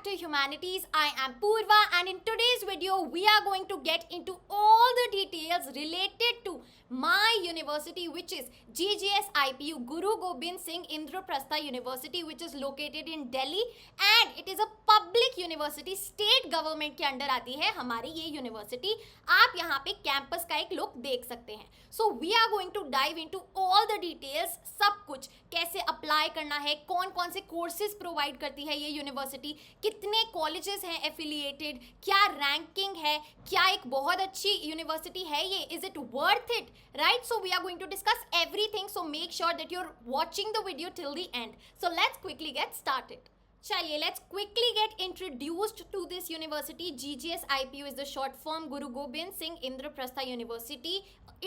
back to Humanities. I am Purva, and in today's video we are going to get into all the details related to my university, which is GGS IPU, Guru Gobind Singh Indraprastha University, which is located in Delhi, and it is a public university. State government के under आती है हमारी ये university. आप यहाँ पे campus का एक लुक देख सकते हैं. So we are going to dive into all the details, सब कुछ कैसे अप्लाई करना है, कौन कौन से कोर्सेज प्रोवाइड करती है ये यूनिवर्सिटी, कितने कॉलेजेस हैं एफिलिएटेड, क्या रैंकिंग है, क्या एक बहुत अच्छी यूनिवर्सिटी है ये, is it worth it, right? So we are going to discuss everything, so make sure that you are watching the video till the end. So let's quickly get started. चलिए, let's quickly get introduced to this university. GGS IPU is the short form, Guru Gobind Singh Indraprastha University.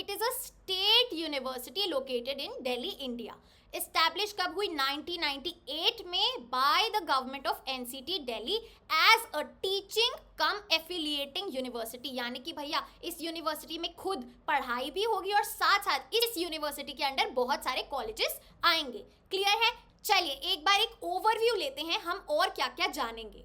It is a state university located in Delhi, India. Established कब हुई? 1998 में by the government of NCT Delhi as a teaching come affiliating university. यानी कि भैया इस university में खुद पढ़ाई भी होगी और साथ साथ इस यूनिवर्सिटी के अंडर बहुत सारे कॉलेजेस आएंगे. क्लियर है? चलिए एक बार एक ओवरव्यू लेते हैं हम और क्या क्या जानेंगे.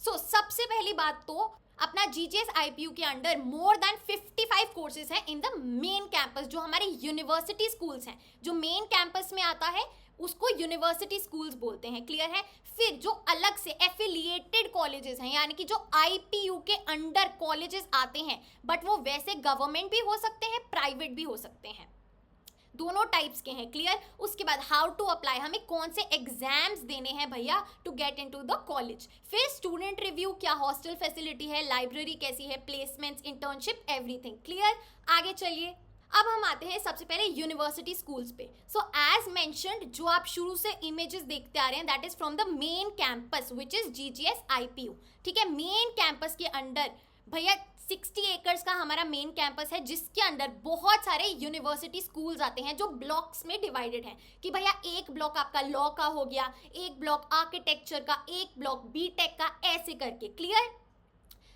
सबसे पहली बात तो अपना GGS IPU के अंडर मोर देन 55 कोर्सेज हैं इन द मेन कैंपस. जो हमारे यूनिवर्सिटी स्कूल्स हैं, जो मेन कैंपस में आता है उसको यूनिवर्सिटी स्कूल्स बोलते हैं. क्लियर है? फिर जो अलग से एफिलिएटेड कॉलेजेस हैं, यानी कि जो IPU के अंडर कॉलेजेस आते हैं, बट वो वैसे गवर्नमेंट भी हो सकते हैं, प्राइवेट भी हो सकते हैं, दोनों टाइप्स के हैं. क्लियर? उसके बाद हाउ टू अप्लाई, हमें कौन से एग्जाम्स देने हैं भैया to get into the college. फिर स्टूडेंट रिव्यू, क्या हॉस्टल फैसिलिटी है, लाइब्रेरी कैसी है, प्लेसमेंट्स, इंटर्नशिप, एवरीथिंग. क्लियर? आगे चलिए. अब हम आते हैं सबसे पहले यूनिवर्सिटी स्कूल्स पे. सो एज मेंशन्ड, जो आप शुरू से इमेजेस देखते आ रहे हैं, that is from the main campus which is GGS IPU. ठीक है? मेन कैंपस के अंडर भैया 60 एकर्स का हमारा मेन कैंपस है, जिसके अंदर बहुत सारे यूनिवर्सिटी स्कूल्स आते हैं जो ब्लॉक्स में डिवाइडेड हैं. कि भैया एक ब्लॉक आपका लॉ का हो गया, एक ब्लॉक आर्किटेक्चर का, एक ब्लॉक बीटेक का, ऐसे करके. Clear?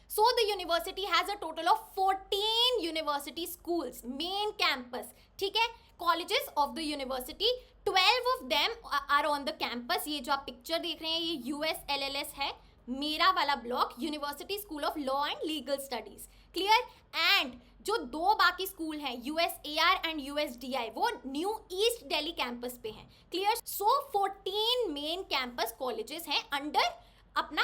So the university has a total of 14 university schools, main campus. ठीक है? Colleges of the university, 12 of them are on the campus. ये जो आप पिक्चर देख रहे हैं ये USLLS है, मेरा वाला block, university school of law and legal studies. Clear? And जो दो बाकी स्कूल हैं USAR एंड USDI, वो न्यू ईस्ट दिल्ली कैंपस पे हैं. क्लियर? सो 14 मेन कैंपस कॉलेजेस हैं अंडर अपना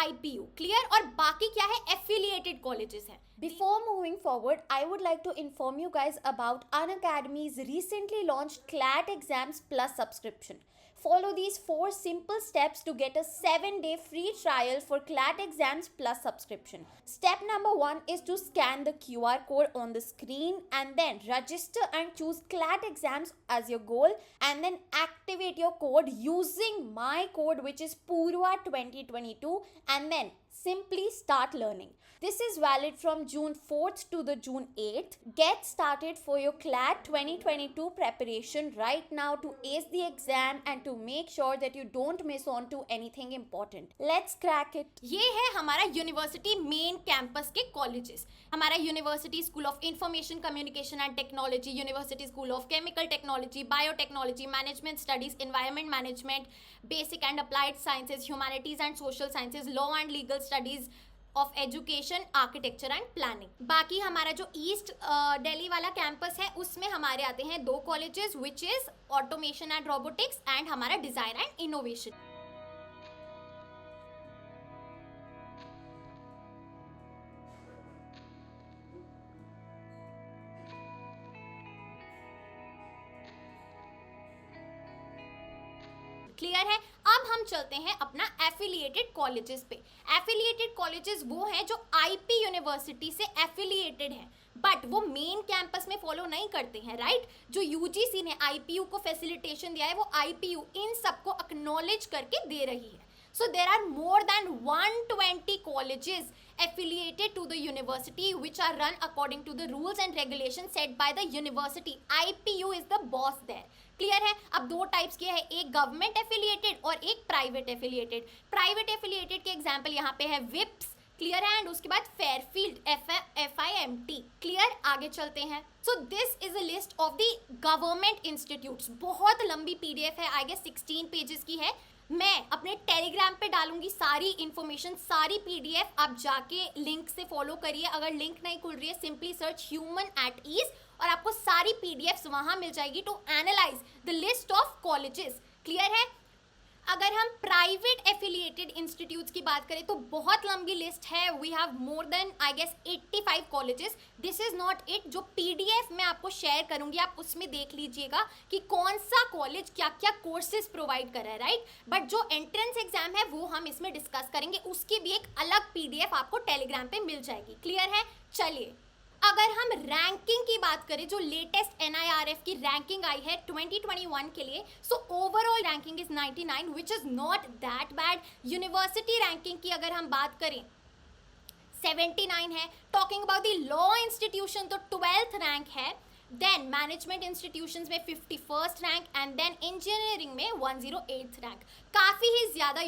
IPU. क्लियर? और बाकी क्या है? एफिलिएटेड कॉलेजेस हैं. Before moving forward, I would like to inform you guys about Unacademy's recently launched CLAT exams plus subscription. Follow these 4 simple steps to get a 7-day free trial for CLAT exams plus subscription. Step number 1 is to scan the QR code on the screen and then register and choose CLAT exams as your goal, and then activate your code using my code, which is Purva2022, and then simply start learning. This is valid from June 4th to the June 8th. Get started for your CLAT 2022 preparation right now to ace the exam and to make sure that you don't miss on to anything important. Let's crack it. ये है हमारा university main campus के colleges. हमारा university school of information communication and technology, university school of chemical technology, biotechnology, management studies, environment management, basic and applied sciences, humanities and social sciences, law and legal studies of education, architecture and planning. बाकी हमारा जो east Delhi वाला campus है उसमें हमारे आते हैं 2 colleges, which is automation and robotics and हमारा डिजाइन एंड इनोवेशन. क्लियर है? अब हम चलते हैं अपना एफिलिएटेड कॉलेजेस पे. एफिलिएटेड कॉलेजेस वो हैं जो IP यूनिवर्सिटी से एफिलिएटेड हैं, बट वो मेन कैंपस में फॉलो नहीं करते हैं. राइट? जो UGC ने IPU को फैसिलिटेशन दिया है, वो IPU इन सबको एक्नॉलेज करके दे रही है. So there are more than 120 colleges affiliated to the university which are run according to the rules and regulations set by the university. IPU is the boss there. Clear है? अब 2 types के हैं, एक government affiliated और एक private affiliated. Private affiliated के example यहाँ पे है विप्स. क्लियर है? एंड उसके बाद फेयरफील्ड, FIMT. क्लियर? आगे चलते हैं. So this is a list of the government institutes. बहुत लंबी PDF है, आई गेस 16 पेजेस की है. मैं अपने टेलीग्राम पे डालूंगी सारी इन्फॉर्मेशन, सारी पीडीएफ। आप जाके लिंक से फॉलो करिए। अगर लिंक नहीं खुल रही है, simply search human at ease और आपको सारी पीडीएफ्स वहां मिल जाएगी to analyse the list of colleges. Clear है? अगर हम प्राइवेट एफिलिएटेड इंस्टीट्यूट्स की बात करें तो बहुत लंबी लिस्ट है। We have more than I guess 85 colleges. This is not it. जो पीडीएफ मैं आपको शेयर करूंगी आप उसमें देख लीजिएगा कि कौन सा कॉलेज क्या क्या कोर्सेज प्रोवाइड कर रहा है, राइट। बट जो एंट्रेंस एग्जाम है वो हम इसमें डिस्कस करेंगे, उसकी भी एक अलग पीडीएफ आपको टेलीग्राम पे मिल जाएगी। क्लियर है? चलिए, अगर हम रैंकिंग की बात करें, जो लेटेस्ट एनआईआरएफ की रैंकिंग आई है 2021 के लिए, so overall ranking is 99 which is not that bad. University ranking की अगर हम बात करें 79 है। Talking about the law institution तो 12th रैंक है। देन मैनेजमेंट इंस्टीट्यूशंस में 51st rank and then engineering में 108th रैंक। काफ़ी ही ज़्यादा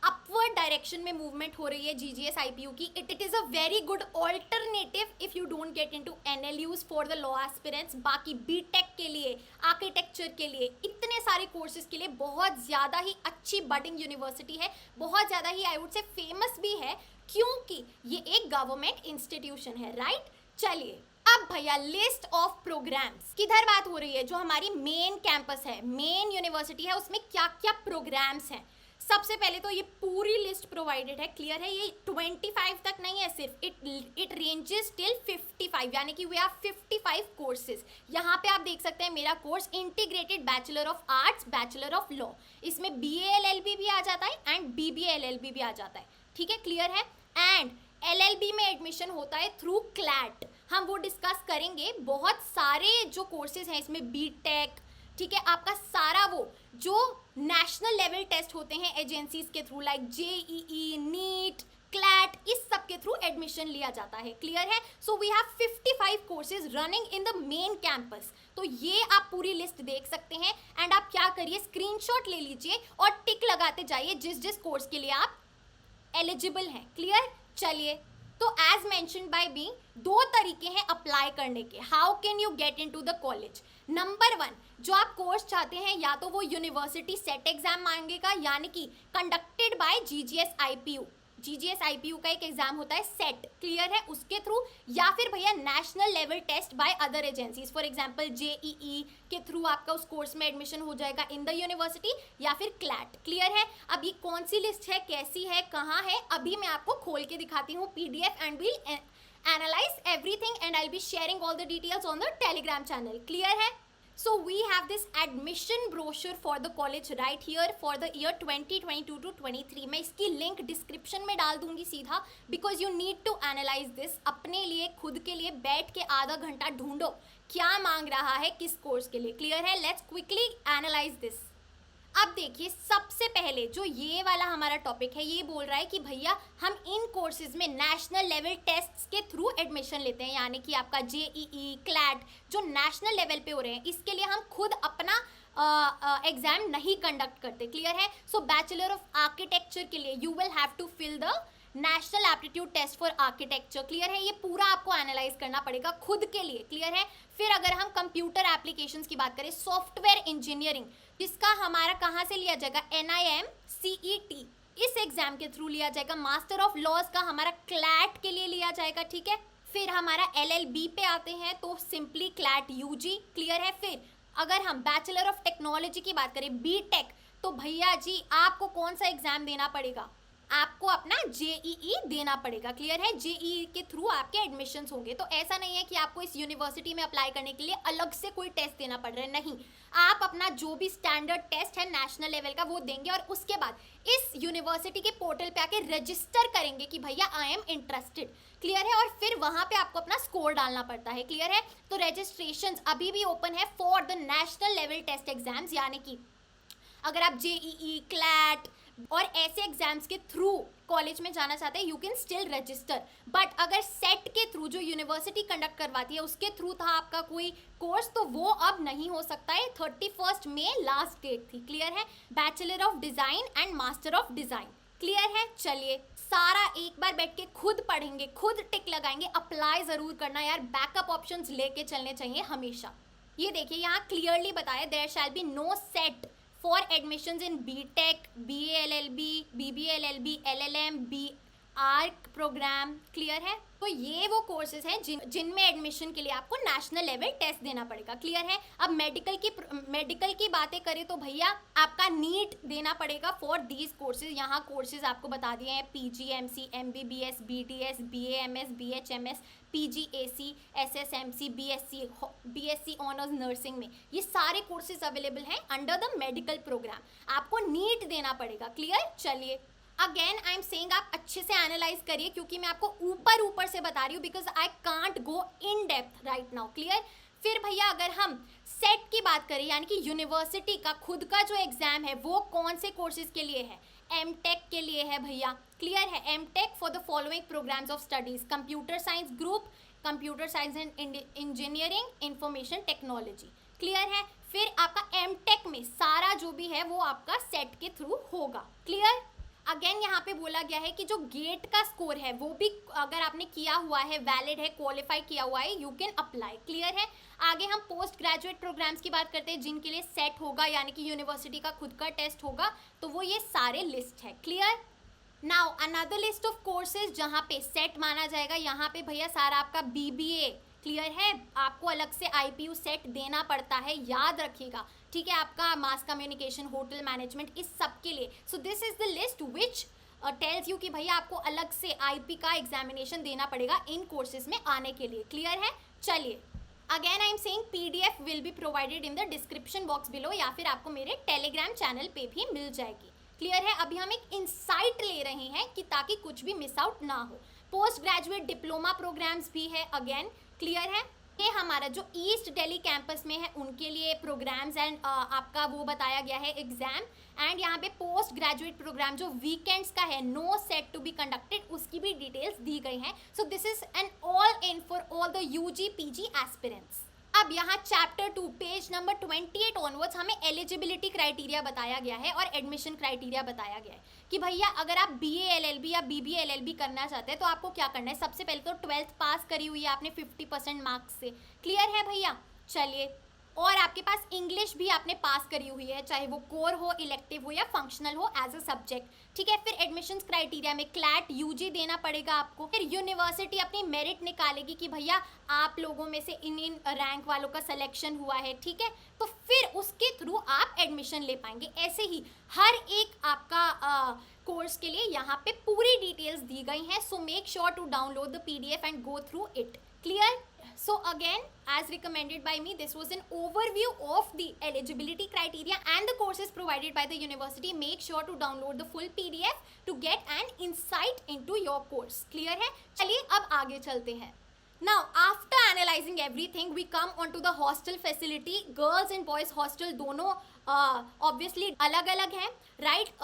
अपवर्ड डायरेक्शन में मूवमेंट हो रही है जीजीएस आईपीयू की। It is a very good alternative if you don't get into NLUs for the law aspirants. बाकी बीटेक के लिए, आर्किटेक्चर के लिए, इतने सारे कोर्सेज के लिए बहुत ज़्यादा ही अच्छी बडिंग यूनिवर्सिटी है। बहुत ज़्यादा ही आई वुड से फेमस भी है क्योंकि ये एक गवर्नमेंट इंस्टीट्यूशन है, राइट। चलिए, अब भैया लिस्ट ऑफ प्रोग्राम्स किधर बात हो रही है, जो हमारी मेन कैंपस है, मेन यूनिवर्सिटी है, उसमें क्या क्या प्रोग्राम्स हैं। सबसे पहले तो ये पूरी लिस्ट प्रोवाइडेड है। क्लियर है? ये 25 तक नहीं है सिर्फ, इट रेंजेस टिल 55, यानी कि वी हैव 55 कोर्सेज। यहाँ पे आप देख सकते हैं मेरा course integrated bachelor of arts, bachelor of law. इसमें बीए एलएलबी भी आ जाता है एंड बीबीए एलएलबी भी आ जाता है। ठीक है? क्लियर है? एंड एलएलबी में एडमिशन होता है थ्रू क्लैट, हम वो डिस्कस करेंगे। बहुत सारे जो कोर्सेज हैं इसमें, बीटेक, ठीक है, आपका सारा वो जो नेशनल लेवल टेस्ट होते हैं एजेंसीज के through, like JEE, NEET, CLAT, इस सब के थ्रू एडमिशन लिया जाता है। क्लियर है? So we have 55 courses running in the main campus. तो ये आप पूरी लिस्ट देख सकते हैं एंड आप क्या करिए, स्क्रीनशॉट ले लीजिए और टिक लगाते जाइए जिस जिस कोर्स के लिए आप एलिजिबल हैं। क्लियर? चलिए, तो एज मेंशन बाय मी, दो तरीके हैं अप्लाई करने के। How can you get into the college? Number 1, जो आप कोर्स चाहते हैं या तो वो यूनिवर्सिटी सेट एग्जाम मांगेगा, यानी कि conducted by GGS IPU. GGS IPU का एक एग्जाम होता है सेट, क्लियर है, उसके थ्रू, या फिर भैया national level test by other agencies, for example JEE के थ्रू आपका उस कोर्स में एडमिशन हो जाएगा इन द यूनिवर्सिटी, या फिर क्लैट। क्लियर है? अब ये कौन सी लिस्ट है, कैसी है, कहाँ है, अभी मैं आपको खोल के दिखाती हूँ PDF and will analyze everything and I'll be sharing all the details on the Telegram channel. Clear है? So we have this admission brochure for the college right here for the year 2022 to 23. मैं इसकी link description में डाल दूंगी सीधा, because you need to analyze this। अपने लिए, खुद के लिए बैठ के आधा घंटा ढूंढो क्या मांग रहा है किस कोर्स के लिए। क्लियर है? Let's quickly analyse this. अब देखिए, सबसे पहले जो ये वाला हमारा टॉपिक है, ये बोल रहा है कि भैया हम इन कोर्सेज में नेशनल लेवल टेस्ट्स के थ्रू एडमिशन लेते हैं, यानी कि आपका जेईई, क्लैट जो नेशनल लेवल पे हो रहे हैं, इसके लिए हम खुद अपना एग्जाम नहीं कंडक्ट करते। क्लियर है? सो बैचलर ऑफ आर्किटेक्चर के लिए you will have to fill the national aptitude test for architecture. Clear है? ये पूरा आपको एनालाइज करना पड़ेगा खुद के लिए। क्लियर है? फिर अगर हम कंप्यूटर एप्लीकेशंस की बात करें, सॉफ्टवेयर इंजीनियरिंग, जिसका हमारा कहाँ से लिया जाएगा, NIMCET, इस एग्जाम के थ्रू लिया जाएगा। मास्टर ऑफ लॉज का हमारा क्लैट के लिए लिया जाएगा। ठीक है? फिर हमारा LLB पे आते हैं तो सिंपली क्लैट UG। क्लियर है? फिर अगर हम बैचलर ऑफ टेक्नोलॉजी की बात करें, बीटेक, तो भैया जी आपको कौन सा एग्जाम देना पड़ेगा, आपको अपना जेईई देना पड़ेगा। क्लियर है? जेईई के थ्रू आपके एडमिशन्स होंगे। तो ऐसा नहीं है कि आपको इस यूनिवर्सिटी में अप्लाई करने के लिए अलग से कोई टेस्ट देना पड़ रहा है, नहीं, आप अपना जो भी स्टैंडर्ड टेस्ट है नेशनल लेवल का वो देंगे और उसके बाद इस यूनिवर्सिटी के पोर्टल पे आके रजिस्टर करेंगे कि भैया आई एम इंटरेस्टेड। क्लियर है? और फिर वहां पे आपको अपना स्कोर डालना पड़ता है। क्लियर है? तो रजिस्ट्रेशन अभी भी ओपन है for the national level test exams, यानी कि अगर आप जेईई, क्लैट और ऐसे एग्जाम्स के थ्रू कॉलेज में जाना चाहते हैं, you can still register. But अगर सेट के थ्रू, जो यूनिवर्सिटी कंडक्ट करवाती है, उसके थ्रू था आपका कोई कोर्स, तो वो अब नहीं हो सकता है। 31 मई लास्ट डेट थी। क्लियर है? Bachelor of design and master of design. Clear है? चलिए, सारा एक बार बैठ के खुद पढ़ेंगे, खुद टिक लगाएंगे, अप्लाई जरूर करना यार, बैकअप ऑप्शंस लेके चलने चाहिए हमेशा। ये देखिए, यहाँ क्लियरली बताया, there shall be no SET for admissions in BTech, BA-LLB, BBA-LLB, LLM, arch programme. Clear है? तो ये वो कोर्सेज हैं जिनमें एडमिशन के लिए आपको नेशनल लेवल टेस्ट देना पड़ेगा। क्लियर है? अब मेडिकल की बातें करें तो भैया आपका नीट देना पड़ेगा फॉर दीज कोर्सेज। यहाँ कोर्सेज आपको बता दिए हैं PGMC, MBBS, BDS, BAMS, BHMS, PGAC, SSMC, BSc honours nursing में ये सारे कोर्सेज अवेलेबल हैं अंडर द मेडिकल प्रोग्राम। आपको नीट देना पड़ेगा। क्लियर? चलिए, अगेन आई एम सेइंग आप अच्छे से एनालाइज करिए, क्योंकि मैं आपको ऊपर से बता रही हूँ because I can't go in depth right now. Clear? फिर भैया अगर हम सेट की बात करें, यानी कि यूनिवर्सिटी का खुद का जो एग्जाम है वो कौन से कोर्सेज के लिए है? MTech के लिए है भैया। क्लियर है? MTech for the following programmes of studies: computer science group, computer science and engineering, information technology. Clear है? फिर आपका MTech में सारा जो भी है वो आपका सेट के थ्रू होगा। क्लियर? अगेन यहाँ पे बोला गया है कि जो गेट का स्कोर है वो भी अगर आपने किया हुआ है, वैलिड है, क्वालिफाई किया हुआ है, यू कैन अप्लाई। क्लियर है? आगे हम पोस्ट ग्रेजुएट प्रोग्राम्स की बात करते हैं जिनके लिए सेट होगा, यानी कि यूनिवर्सिटी का खुद का टेस्ट होगा, तो वो ये सारे लिस्ट है। Clear? Now another list of courses जहाँ पे सेट माना जाएगा, यहाँ पे भैया सारा आपका BBA। क्लियर है? आपको अलग से IPU सेट देना पड़ता है, याद रखिएगा। ठीक है? आपका मास कम्युनिकेशन, होटल मैनेजमेंट, इस सब के लिए। सो this is the list which tells you कि भैया आपको अलग से IP का एग्जामिनेशन देना पड़ेगा इन कोर्सेज में आने के लिए। क्लियर है? चलिए, again I am saying PDF will be provided in the description box below, या फिर आपको मेरे टेलीग्राम चैनल पे भी मिल जाएगी। क्लियर है? अभी हम एक इंसाइट ले रहे हैं कि ताकि कुछ भी मिस आउट ना हो। पोस्ट ग्रेजुएट डिप्लोमा प्रोग्राम्स भी है अगेन। क्लियर है? ये हमारा जो ईस्ट दिल्ली कैंपस में है उनके लिए प्रोग्राम्स एंड आपका वो बताया गया है एग्जाम। एंड यहाँ पे पोस्ट ग्रेजुएट प्रोग्राम जो वीकेंड्स का है, no SET to be conducted, उसकी भी डिटेल्स दी गई हैं। So this is an all in for all the UG PG aspirants. अब यहाँ चैप्टर 2 पेज नंबर 28 ऑनवर्ड्स हमें एलिजिबिलिटी क्राइटेरिया बताया गया है और एडमिशन क्राइटेरिया बताया गया है कि भैया अगर आप BA LLB या BBA LLB करना चाहते हैं तो आपको क्या करना है। सबसे पहले तो 12th पास करी हुई है आपने 50% मार्क्स से। क्लियर है भैया? चलिए, और आपके पास इंग्लिश भी आपने पास करी हुई है, चाहे वो कोर हो, इलेक्टिव हो या फंक्शनल हो एज अ सब्जेक्ट। ठीक है? फिर एडमिशंस क्राइटेरिया में क्लैट UG देना पड़ेगा आपको। फिर यूनिवर्सिटी अपनी मेरिट निकालेगी कि भैया आप लोगों में से इन रैंक वालों का सिलेक्शन हुआ है। ठीक है? तो फिर उसके थ्रू आप एडमिशन ले पाएंगे। ऐसे ही हर एक आपका कोर्स के लिए यहाँ पे पूरी डिटेल्स दी गई हैं। So make sure to download the PDF and go through it. Clear? So again, as recommended by me, this was an overview of the eligibility criteria and the courses provided by the university. Make sure to download the full PDF to get an insight into your course. Clear है? चलिए अब आगे चलते हैं। Now, after analyzing everything, we come onto the hostel facility. Girls and boys hostel दोनों obviously अलग अलग हैं, right?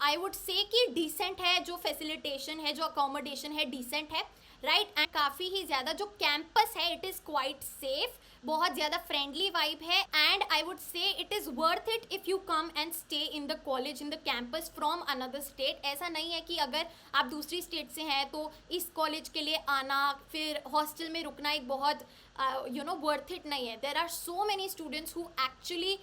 I would say कि decent है, जो facilitation है, जो accommodation है, decent है, राइट एंड काफ़ी ही ज़्यादा जो कैंपस है इट इज़ क्वाइट सेफ, बहुत ज़्यादा फ्रेंडली वाइब है। एंड आई वुड से it is worth it if you come and stay in the college in the campus from another state. ऐसा नहीं है कि अगर आप दूसरी स्टेट से हैं तो इस कॉलेज के लिए आना फिर हॉस्टल में रुकना एक बहुत वर्थ इट नहीं है। There are so many students who actually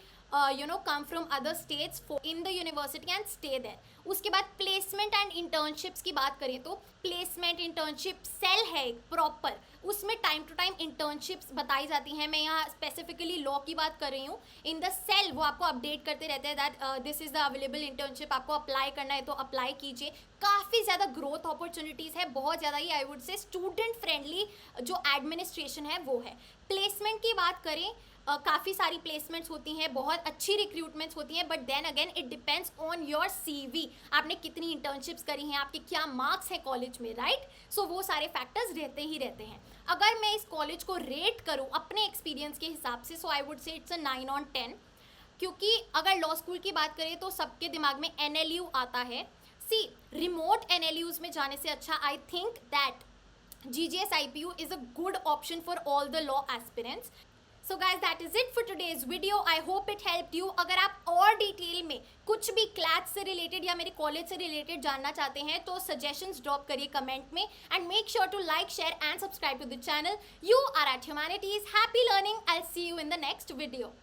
come from other states in the university and stay there. उसके बाद प्लेसमेंट एंड इंटर्नशिप्स की बात करें तो प्लेसमेंट इंटर्नशिप सेल है प्रॉपर, उसमें टाइम टू टाइम इंटर्नशिप्स बताई जाती हैं। मैं यहाँ स्पेसिफिकली लॉ की बात कर रही हूँ। इन द सेल वो आपको अपडेट करते रहते हैं that this is the available internship, आपको अप्लाई करना है तो अप्लाई कीजिए। काफ़ी ज़्यादा ग्रोथ अपॉर्चुनिटीज़ है, बहुत ज़्यादा ही I would say student friendly जो एडमिनिस्ट्रेशन है वो है। प्लेसमेंट की बात करें काफ़ी सारी प्लेसमेंट्स होती हैं, बहुत अच्छी रिक्रूटमेंट्स होती हैं, but then again it depends on your CV। आपने कितनी इंटर्नशिप्स करी हैं, आपके क्या मार्क्स हैं कॉलेज में, राइट? सो वो सारे फैक्टर्स रहते ही रहते हैं। अगर मैं इस कॉलेज को रेट करूं अपने एक्सपीरियंस के हिसाब से, so I would say it's a 9 on 10, क्योंकि अगर लॉ स्कूल की बात करें तो सबके दिमाग में NLU आता है। सी रिमोट NLUs में जाने से अच्छा I think that GGS IPU is a good option for all the law aspirants. So guys, that is it for today's video. I hope it helped you. अगर आप और डिटेल में कुछ भी क्लास से रिलेटेड या मेरे कॉलेज से रिलेटेड जानना चाहते हैं तो सजेशंस ड्रॉप करिए कमेंट में and make sure to like, share and subscribe to the channel. You are at Humanities. Happy learning. I'll see you in the next video.